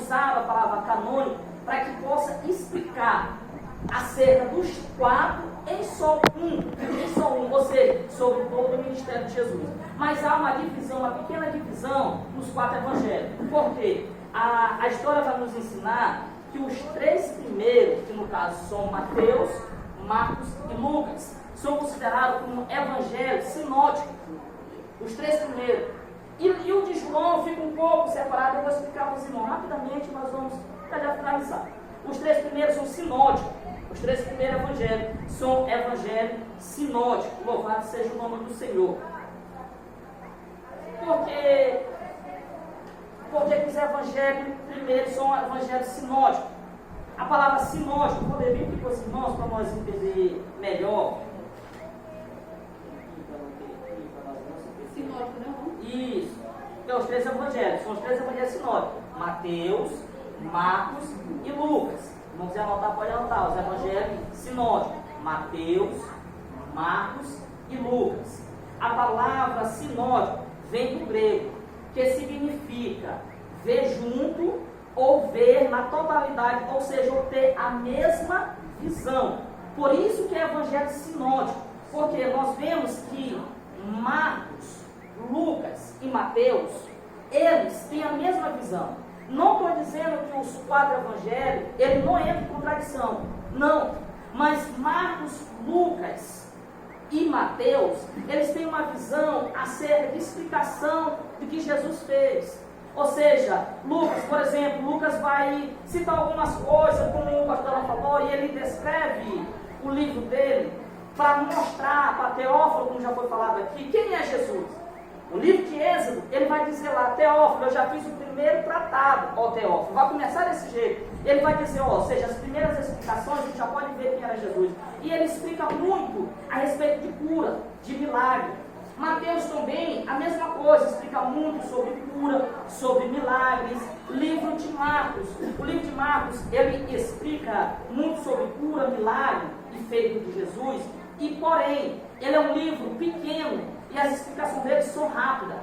usado a palavra canônico para que possa explicar acerca dos 4 em só um, ou seja, sobre todo o ministério de Jesus. Mas há uma divisão, uma pequena divisão nos 4 evangelhos. Por quê? A história vai nos ensinar que os 3 primeiros, que no caso são Mateus, Marcos e Lucas, são considerados como evangelhos sinóticos. Os 3 primeiros. E o de João fica um pouco separado. Eu vou explicar para os irmãos rapidamente, nós vamos finalizar. Os 3 primeiros são sinóticos. Os 3 primeiros evangelhos são evangelhos sinóticos. Louvado seja o nome do Senhor. Porque os evangelhos primeiros são evangelhos sinóticos. A palavra sinótico, vou ler bem aqui para os irmãos para nós entender melhor. Sinótico, não? Isso. Então, os 3 evangelhos, são os 3 evangelhos sinóticos: Mateus, Marcos e Lucas. Não quiser anotar, pode anotar. Os evangelhos sinóticos: Mateus, Marcos e Lucas. A palavra sinótico vem do grego, que significa ver junto ou ver na totalidade, ou seja, ou ter a mesma visão. Por isso que é evangelho sinótico, porque nós vemos que Marcos, Lucas e Mateus, eles têm a mesma visão. Não estou dizendo que os 4 evangelhos, ele não entra em contradição, não. Mas Marcos, Lucas e Mateus, eles têm uma visão acerca de explicação do que Jesus fez. Ou seja, Lucas, por exemplo, Lucas vai citar algumas coisas, como o pastor falou, e ele descreve o livro dele para mostrar para Teófilo, como já foi falado aqui, quem é Jesus. O livro de Êxodo, ele vai dizer lá: Teófilo, eu já fiz o primeiro tratado, ó Teófilo, vai começar desse jeito. Ele vai dizer, ou seja, as primeiras explicações, a gente já pode ver quem era Jesus. E ele explica muito a respeito de cura, de milagre. Mateus também, a mesma coisa, explica muito sobre cura, sobre milagres. Livro de Marcos, o livro de Marcos, ele explica muito sobre cura, milagre e feito de Jesus. E porém, ele é um livro pequeno e as explicações dele são rápidas.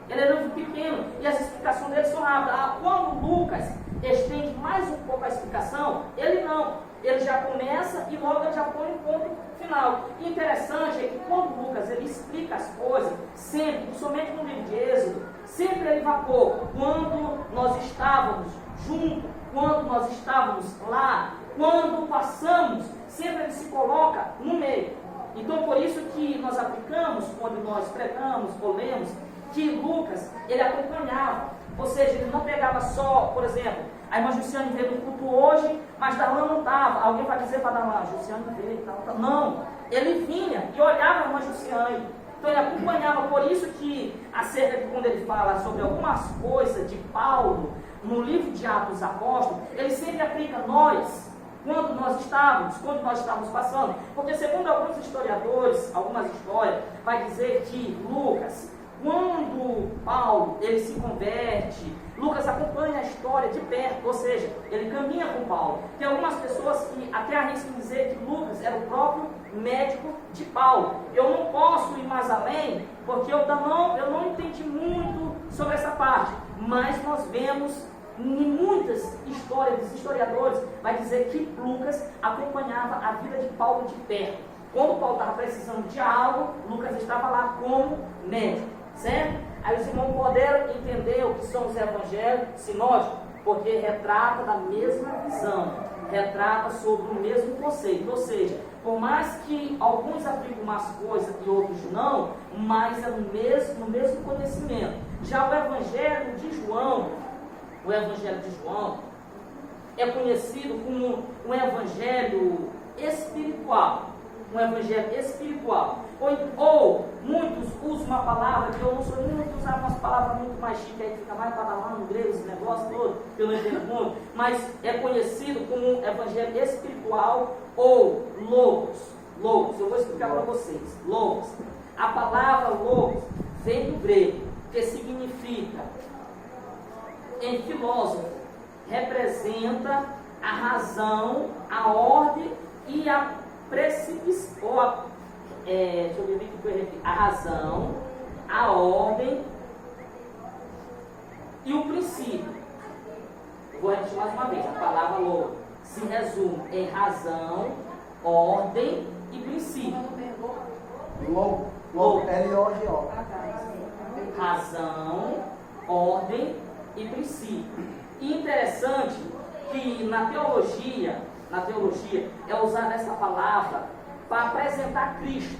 Ele é um livro pequeno e as explicações dele são rápidas. Quando Lucas estende mais um pouco a explicação, ele não. Ele já começa e logo ele já põe um ponto final. E interessante é que quando Lucas ele explica as coisas, sempre, somente no livro de Êxodo, sempre ele vai pôr quando nós estávamos juntos, quando nós estávamos lá, quando passamos, sempre ele se coloca no meio. Então por isso que nós aplicamos, quando nós pregamos ou lemos, que Lucas ele acompanhava. Ou seja, ele não pegava só, por exemplo, a irmã Jussiane veio no culto hoje, mas Darlan não estava. Alguém vai dizer para Darlan: Jussiane veio e tal. Não, ele vinha e olhava a irmã Jussiane. Então ele acompanhava. Por isso que, acerca de quando ele fala sobre algumas coisas de Paulo, no livro de Atos dos Apóstolos, ele sempre aplica nós, quando nós estávamos passando. Porque segundo alguns historiadores, algumas histórias, vai dizer que Lucas, quando Paulo ele se converte, Lucas acompanha a história de perto, ou seja, ele caminha com Paulo. Tem algumas pessoas que até arriscam dizer que Lucas era o próprio médico de Paulo. Eu não posso ir mais além, porque eu não entendi muito sobre essa parte, mas nós vemos em muitas histórias dos historiadores, vai dizer que Lucas acompanhava a vida de Paulo de perto. Quando Paulo estava precisando de algo, Lucas estava lá como médico, certo? Aí os irmãos puderam entender o que são os evangelhos sinóticos, porque retrata da mesma visão, retrata sobre o mesmo conceito. Ou seja, por mais que alguns aplicam umas coisas e outros não, mas é no mesmo conhecimento. Já o evangelho de João é conhecido como um evangelho espiritual. Um evangelho espiritual. Ou muitos usam uma palavra que eu não sou muito usar umas palavras muito mais chiques, aí fica mais para lá no grego, esse negócio todo, que eu não entendo muito, mas é conhecido como um evangelho espiritual ou logos. Logos, eu vou explicar para vocês. Logos. A palavra logos vem do grego, que significa, em filósofo, representa a razão, a ordem e a precipitação, deixa eu ver aqui que eu errei. A razão, a ordem e o princípio. Vou repetir mais uma vez. A palavra logo se resume em razão, ordem e princípio. Logo, L-O-G-O. Razão, ordem e princípio. E interessante que na teologia é usada essa palavra para apresentar Cristo.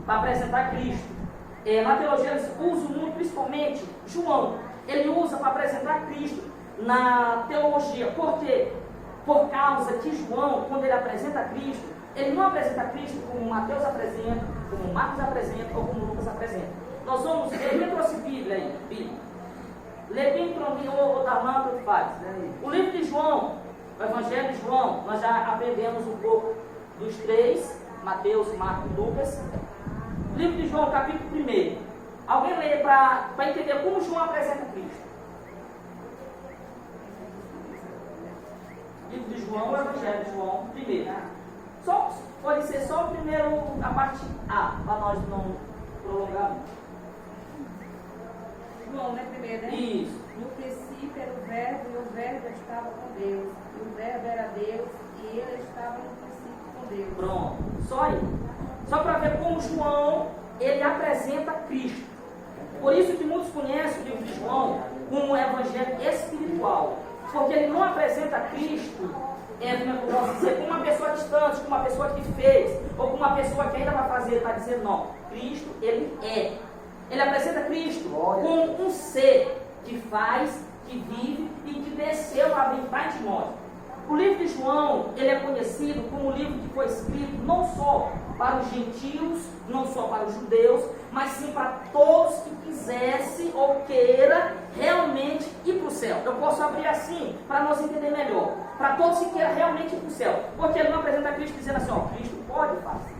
Na teologia eles usam muito, principalmente João. Ele usa para apresentar Cristo na teologia. Por quê? Por causa que João, quando ele apresenta Cristo, ele não apresenta Cristo como Mateus apresenta, como Marcos apresenta ou como Lucas apresenta. Nós vamos ver, quem trouxe Bíblia aí? Bíblia. Lê bem para mim, ou da mão, o que faz. O livro de João, o Evangelho de João, nós já aprendemos um pouco dos três, Mateus, Marcos e Lucas. O livro de João, capítulo 1. Alguém lê para entender como João apresenta Cristo. Livro de João, o Evangelho de João, 1. Pode ser só o primeiro, a parte A, para nós não prolongar muito. João, né? Primeiro, né? Isso. No princípio era o verbo, e o verbo estava com Deus. E o verbo era Deus, e ele estava no princípio com Deus. Pronto. Só aí. Só para ver como João, ele apresenta Cristo. Por isso que muitos conhecem o livro de João como um evangelho espiritual. Porque ele não apresenta Cristo, como eu posso dizer, como uma pessoa distante, como uma pessoa que fez, ou como uma pessoa que ainda vai fazer, está dizendo, não. Cristo, ele é. Ele apresenta Cristo como um ser que faz, que vive e que desceu a habitar entre nós. O livro de João, ele é conhecido como o livro que foi escrito não só para os gentios, não só para os judeus, mas sim para todos que quisesse ou queira realmente ir para o céu. Eu posso abrir assim para nós entender melhor. Para todos que queiram realmente ir para o céu. Porque ele não apresenta Cristo dizendo assim, ó, Cristo pode fazer.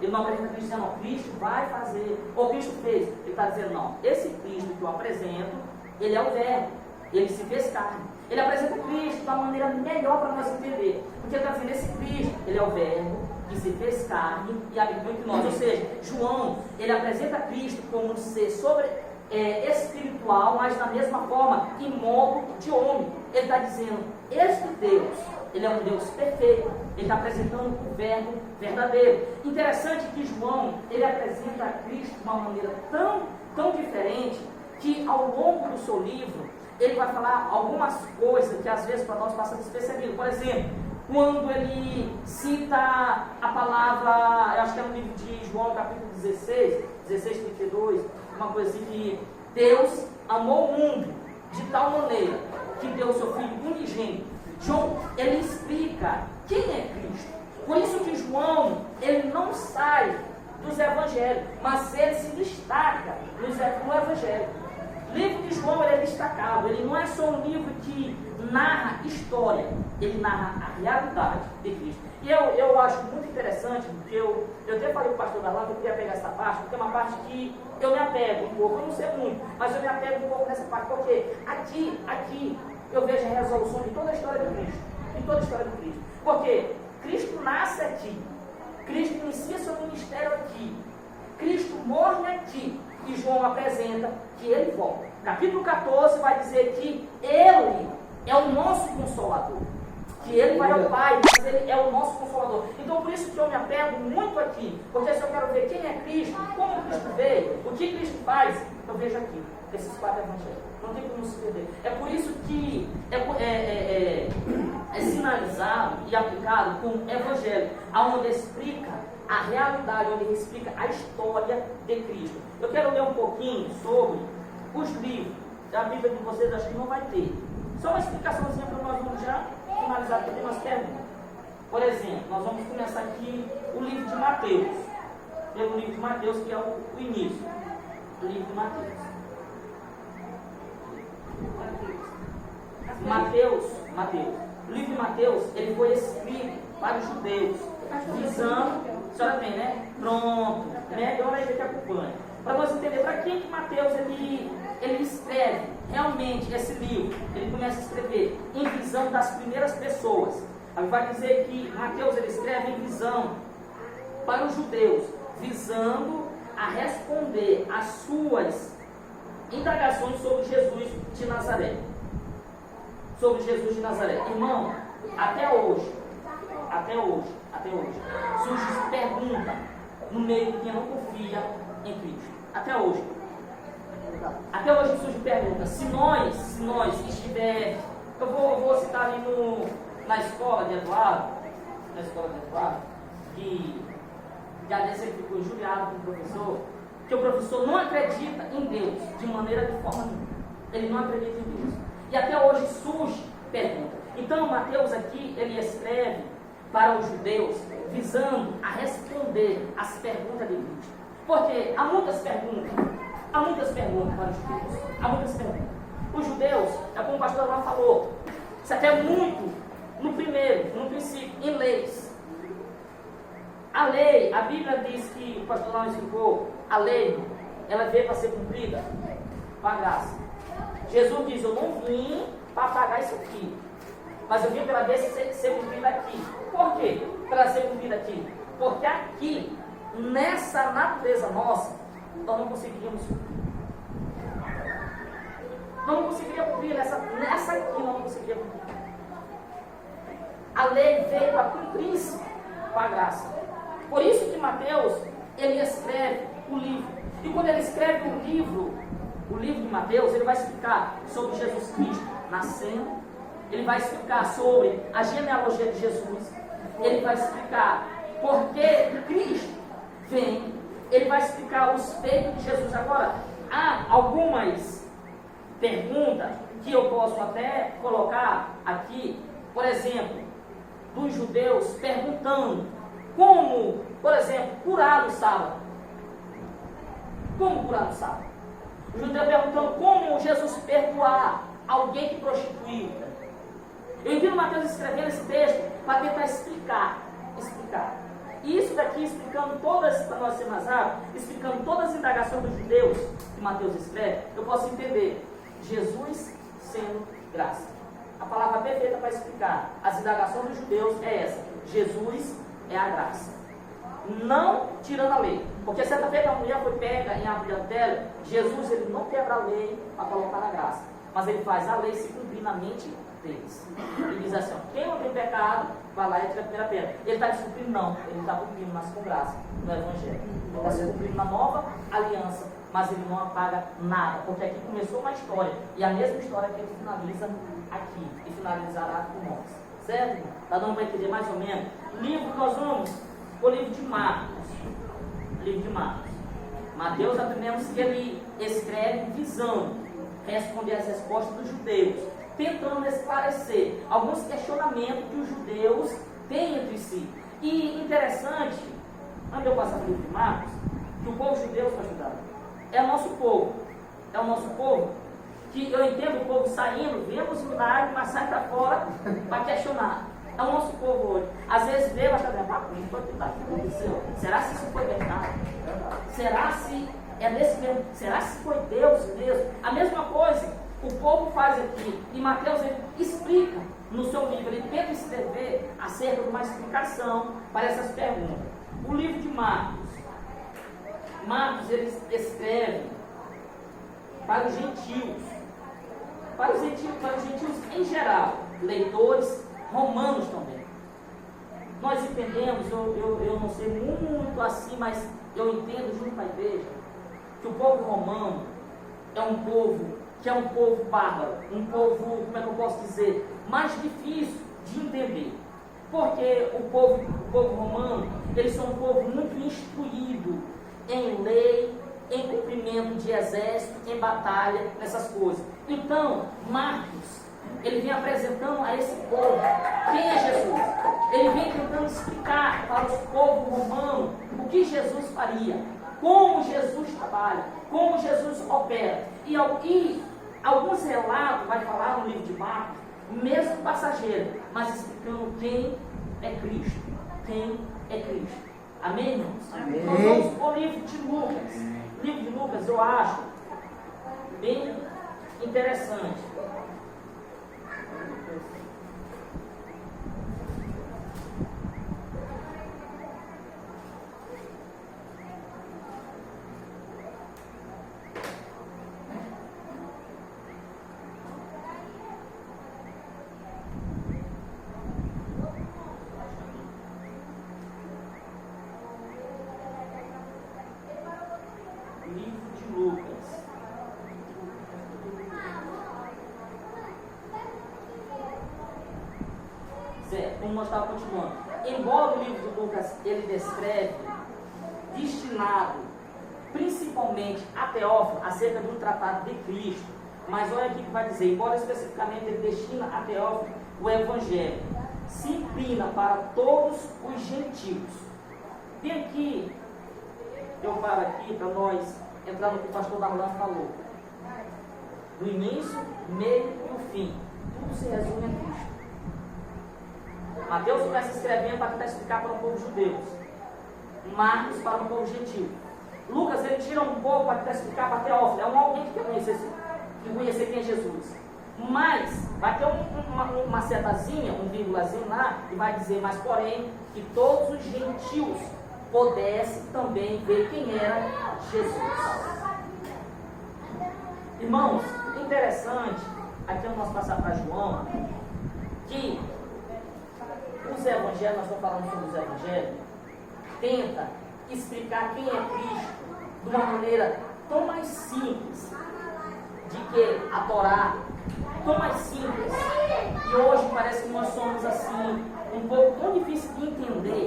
Ele não apresenta Cristo dizendo, não, Cristo vai fazer, ou Cristo fez. Ele está dizendo, não, esse Cristo que eu apresento, ele é o verbo, ele se fez carne. Ele apresenta Cristo da maneira melhor para nós entender. Porque ele está dizendo, esse Cristo, ele é o verbo que se fez carne e habitou entre nós. Ou seja, João, ele apresenta Cristo como um ser espiritual, mas da mesma forma, em modo de homem. Ele está dizendo, este Deus, ele é um Deus perfeito. Ele está apresentando o verbo verdadeiro. Interessante que João, ele apresenta Cristo de uma maneira tão diferente, que ao longo do seu livro, ele vai falar algumas coisas que às vezes para nós passa despercebido. Por exemplo, quando ele cita a palavra, eu acho que é no livro de João, capítulo 16, 32, uma coisa assim, que Deus amou o mundo de tal maneira que deu o seu Filho unigênito. João, ele explica quem é Cristo. Por isso que João, ele não sai dos evangelhos, mas ele se destaca no evangelho. O livro de João, ele é destacado. Ele não é só um livro que narra história, ele narra a realidade de Cristo. E eu acho muito interessante, porque eu até falei com o pastor Darlan que eu queria pegar essa parte, porque é uma parte que eu me apego um pouco, eu não sei muito, mas eu me apego um pouco nessa parte, porque aqui eu vejo a resolução de toda a história de Cristo, de toda a história de Cristo. Porque Cristo nasce aqui, Cristo inicia seu ministério aqui, Cristo morre aqui, e João apresenta que ele volta. Capítulo 14 vai dizer que ele é o nosso consolador, que ele vai ao Pai, mas ele é o nosso consolador. Então por isso que eu me apego muito aqui, porque se eu quero ver quem é Cristo, como Cristo veio, o que Cristo faz, eu vejo aqui, esses 4 evangelhos. Não tem como se perder. É por isso que é sinalizado e aplicado como evangelho, onde explica a realidade, onde ele explica a história de Cristo. Eu quero ler um pouquinho sobre os livros. A Bíblia de vocês acho que não vai ter. Só uma explicaçãozinha para nós vamos já finalizar, porque tem umas perguntas. Por exemplo, nós vamos começar aqui o livro de Mateus. Pelo livro de Mateus, que é o início do livro de Mateus. O livro de Mateus, ele foi escrito para os judeus, visando, a senhora tem, né? Pronto, melhor aí que acompanha. Para você entender para quem que Mateus ele escreve realmente esse livro, ele começa a escrever em visão das primeiras pessoas. Aí vai dizer que Mateus ele escreve em visão para os judeus, visando a responder às suas indagações sobre Jesus de Nazaré. sobre Jesus de Nazaré. Irmão, até hoje, surge pergunta no meio de quem não confia em Cristo. Até hoje surge pergunta, se nós estiver, eu vou citar ali na escola de Eduardo, que já desse ele ficou injuriado com o professor, que o professor não acredita em Deus de maneira de forma nenhuma. Ele não acredita em Deus. E até hoje surge pergunta. Então Mateus aqui, ele escreve para os judeus, visando a responder as perguntas de Cristo. Porque há muitas perguntas para os judeus. Há muitas perguntas. Os judeus, é como o pastor lá falou, isso até muito no princípio, em leis. A lei, a Bíblia diz que, o pastor lá explicou, a lei, ela veio para ser cumprida com a graça. Jesus diz, eu não vim para pagar isso aqui, mas eu vim para ver se ser cumprida aqui. Por quê? Para ser cumprida aqui. Porque aqui, nessa natureza nossa, nós não conseguiríamos cumprir. Nós não conseguiríamos cumprir, nessa aqui nós não conseguiríamos cumprir. A lei veio para cumprir-se com a graça. Por isso que Mateus, ele escreve o livro. E quando ele escreve o livro de Mateus, ele vai explicar sobre Jesus Cristo nascendo, ele vai explicar sobre a genealogia de Jesus, ele vai explicar por que Cristo vem, ele vai explicar os feitos de Jesus. Agora, há algumas perguntas que eu posso até colocar aqui, por exemplo, dos judeus perguntando como, por exemplo, curar no sábado. Como curar no sábado? O judeu perguntando como Jesus perdoar alguém que prostituiu. Eu envio Mateus escrevendo esse texto para tentar explicar. E isso daqui explicando todas, para nós ser mais rápido, explicando todas as indagações dos judeus que Mateus escreve, eu posso entender Jesus sendo graça. A palavra perfeita para explicar as indagações dos judeus é essa: Jesus é a graça. Não tirando a lei. Porque certa feita a mulher foi pega em ato de adultério, Jesus ele não quebra a lei para colocar na graça, mas ele faz a lei se cumprir na mente deles. Ele diz assim, quem não tem pecado, vai lá e tira a primeira pedra. Ele está descumprindo? Não, ele está cumprindo, mas com graça, no Evangelho. Ele está se cumprindo na nova aliança, mas ele não apaga nada, porque aqui começou uma história, e a mesma história que ele finaliza aqui, e finalizará com nós. Certo? Está dando para entender mais ou menos? Livro que nós vamos, o livro de Marcos. Mateus, aprendemos que ele escreve visando responder as respostas dos judeus, tentando esclarecer alguns questionamentos que os judeus têm entre si. E interessante, quando eu passar pelo livro de Marcos, que o povo judeu está ajudando. É o nosso povo, que eu entendo o povo saindo, vemos o milagre, mas sai para fora para questionar. É o nosso povo hoje. Às vezes vê, mas está vendo, o que aconteceu? Será se isso foi verdade? Será se é desse mesmo? Será se foi Deus mesmo? A mesma coisa o povo faz aqui. E Mateus ele explica no seu livro, ele tenta escrever acerca de uma explicação para essas perguntas. O livro de Marcos ele escreve para os gentios em geral, leitores romanos também. Nós entendemos, eu não sei muito assim, mas eu entendo junto à igreja, que o povo romano é um povo que é um povo bárbaro, um povo, como é que eu posso dizer, mais difícil de entender. Porque o povo romano, eles são um povo muito instruído em lei, em cumprimento de exército, em batalha, nessas coisas. Então, Marcos, ele vem apresentando a esse povo quem é Jesus. Ele vem tentando explicar para os povos romanos o que Jesus faria, como Jesus trabalha, como Jesus opera. E alguns relatos, vai falar no livro de Marcos, mesmo passageiro, mas explicando quem é Cristo. Quem é Cristo. Amém, irmãos? Amém. Nós vamos para o livro de Lucas. O livro de Lucas eu acho bem interessante. Certo, como nós estávamos continuando. Embora o livro de Lucas ele descreve destinado principalmente a Teófilo acerca de um tratado de Cristo, mas olha aqui que vai dizer, embora especificamente ele destina a Teófilo o Evangelho, se inclina para todos os gentios. E aqui, eu paro aqui para nós entrar no que o pastor Darlan falou. Do início, meio e o fim. Tudo se resume a Cristo. Mateus começa escrevendo para tentar explicar para o povo judeu. Marcos para o povo gentil. Lucas ele tira um pouco para tentar explicar para Teófilo. É alguém que quer conhecer quem é Jesus. Mas vai ter uma setazinha, um vírgulazinho lá, e vai dizer, mas porém, que todos os gentios pudessem também ver quem era Jesus. Irmãos, interessante, aqui no nosso passado para João, que os evangelhos, nós estamos falando sobre os evangelhos, tenta explicar quem é Cristo de uma maneira tão mais simples de que a Torá, tão mais simples. E hoje parece que nós somos assim, um pouco tão difícil de entender,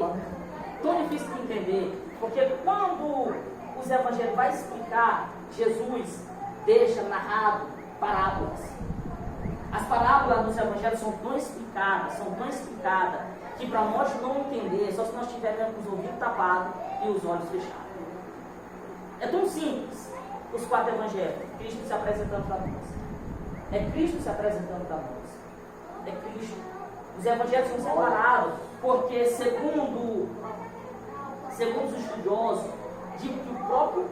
porque quando os evangelhos vão explicar, Jesus deixa narrado parábolas. As parábolas dos evangelhos são tão explicadas, que para nós não entender, só se nós tivermos os ouvidos tapados e os olhos fechados. É tão simples os 4 evangelhos, Cristo se apresentando para nós. É Cristo se apresentando para nós. É Cristo. Os evangelhos são separados, porque segundo os estudiosos, digo que o próprio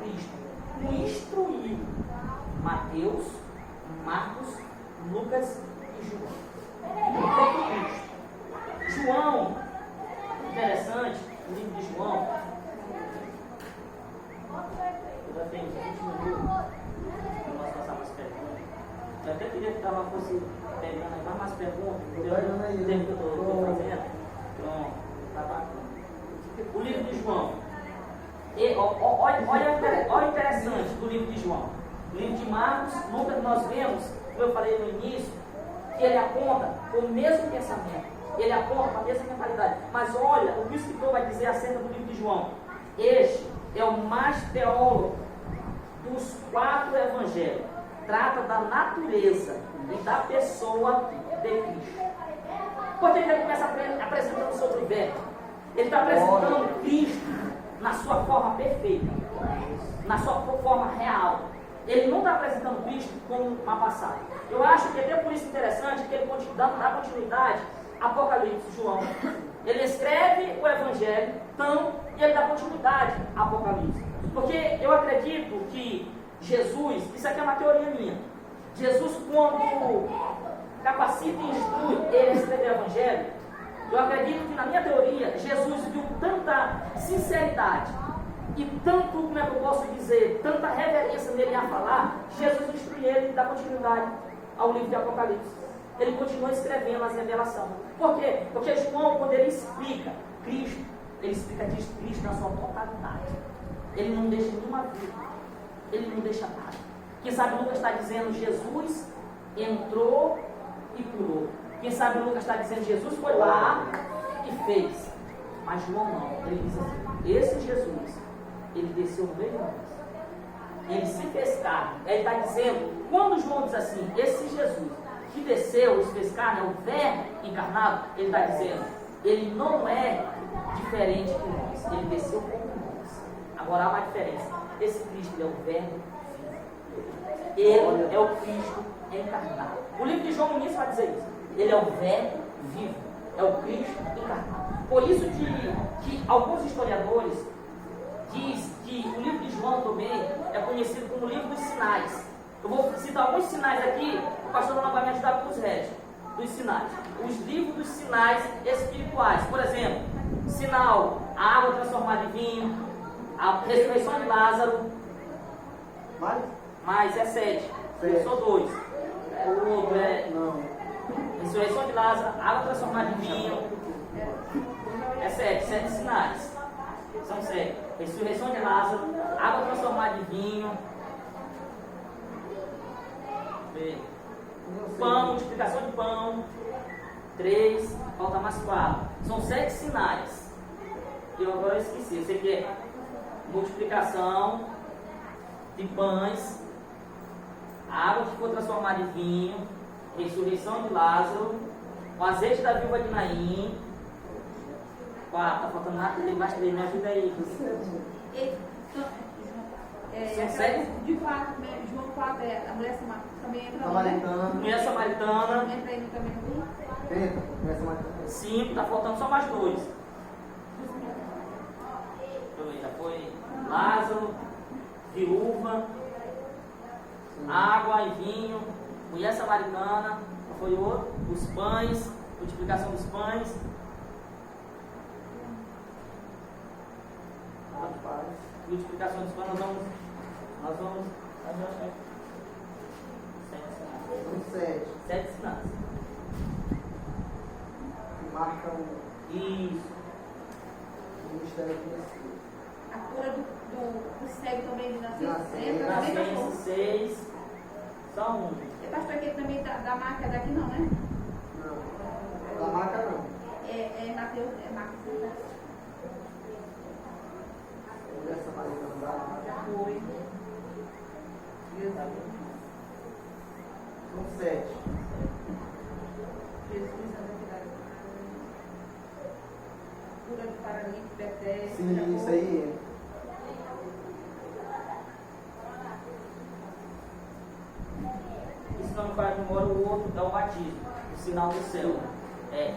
Cristo instruiu Mateus, Marcos, Lucas e João. O próprio Cristo. João, interessante, o livro de João. Eu já tenho 20 minutos. Não posso passar mais perguntas. Eu até queria que ela fosse pegando mais perguntas. O tempo que eu estou fazendo. Pronto, tá bacana. O livro de João. Olha interessante do livro de João. No livro de Marcos, Lucas, nós vemos, como eu falei no início, que ele aponta com o mesmo pensamento, ele aponta com a mesma mentalidade. Mas olha, o que o escritor vai dizer acerca do livro de João. Este é o mais teólogo dos 4 evangelhos. Trata da natureza e da pessoa de Cristo. Por que ele começa apresentando sobre o verbo? Ele está apresentando Cristo na sua forma perfeita, na sua forma real. Ele não está apresentando Cristo como uma passagem. Eu acho que é até por isso interessante que ele dá continuidade a Apocalipse, João. Ele escreve o Evangelho, e ele dá continuidade a Apocalipse. Porque eu acredito que Jesus, isso aqui é uma teoria minha, Jesus quando capacita e instrui ele a escrever o Evangelho, eu acredito que na minha teoria, Jesus viu tanta sinceridade e tanto, como é que eu posso dizer, tanta reverência nele a falar, Jesus instrui ele e dá continuidade ao livro de Apocalipse. Ele continua escrevendo as revelações. Por quê? Porque João, quando ele explica Cristo, ele explica Cristo na sua totalidade. Ele não deixa nenhuma vírgula. Ele não deixa nada. Quem sabe Lucas está dizendo Jesus entrou e curou. Quem sabe Lucas está dizendo Jesus foi lá e fez. Mas João não. Ele diz assim, esse Jesus, ele desceu no meio de nós. Ele se fez carne. Ele está dizendo, quando João diz assim, esse Jesus que desceu, se fez carne, é o verbo encarnado, ele está dizendo, ele não é diferente de nós. Ele desceu como nós. Agora há uma diferença. Esse Cristo é o verbo vivo. Ele é o Cristo encarnado. O livro de João no início vai dizer isso. Ele é o verbo vivo. É o Cristo encarnado. Por isso que alguns historiadores dizem que o livro de João também é conhecido como o livro dos sinais. Eu vou citar alguns sinais aqui, o pastor não vai me ajudar com os restos dos sinais. Os livros dos sinais espirituais. Por exemplo, sinal, a água transformada em vinho, a ressurreição de Lázaro. Mais é 7. Eu sou 2. O outro é ressurreição de Lázaro, água transformada em vinho. É 7 sinais. São 7. Ressurreição de Lázaro, água transformada em vinho. Pão, multiplicação de pão. 3, falta mais 4. São 7 sinais. E eu agora esqueci. Eu sei que é multiplicação de pães, água que foi transformada em vinho, ressurreição de Lázaro, o azeite da viúva de Naim. 4, tá faltando mais 3, me ajuda aí. São 7. De fato, né? João 4, a mulher também entra. Samaritana. Mulher samaritana. Entra aí também. Entra, mulher samaritana. 5, tá faltando só mais 2. Já foi Lázaro, viúva, água e vinho, mulher samaritana, foi o outro, os pães, multiplicação dos pães. Multiplicação dos pães, nós vamos 7 sinais. Que marcam Isso. o ministério de Messias. A cura do cego também de nascença. Nascença 6, só um. É pastor aqui também da marca daqui não, né? Não. Da marca não. É Mateus, é Marcos. Mulher samaritana da marca. Já foi. São 7. Jesus, cura do paralítico, Beté. Sim, isso aí. Isso não me faz memória, o outro é o batismo, o sinal do céu.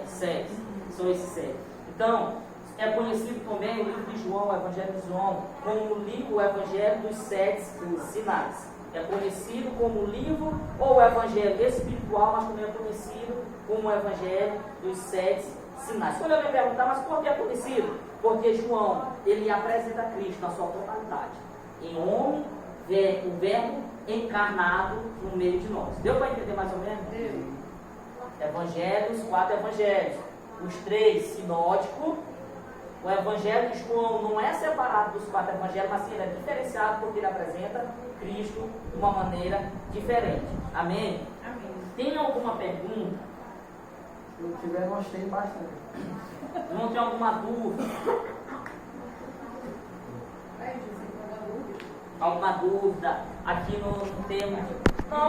7. São esses 7. Então, é conhecido também o livro de João, o Evangelho de João, como o Evangelho dos 7 sinais. É conhecido como o livro ou o Evangelho espiritual, mas também é conhecido como o Evangelho dos 7 sinais. Quando eu me perguntar, mas por que é conhecido? Porque João, ele apresenta Cristo na sua totalidade. Em homem, o verbo encarnado no meio de nós. Deu para entender mais ou menos? Deu. Evangelhos, 4 evangelhos. Os 3 sinódicos. O Evangelho de João não é separado dos 4 evangelhos, mas sim, ele é diferenciado porque ele apresenta Cristo de uma maneira diferente. Amém? Amém. Tem alguma pergunta? Se não tiver, nós temos bastante. Não tem alguma dúvida? Aí, Jesus, alguma dúvida? Alguma dúvida aqui no termo? Não.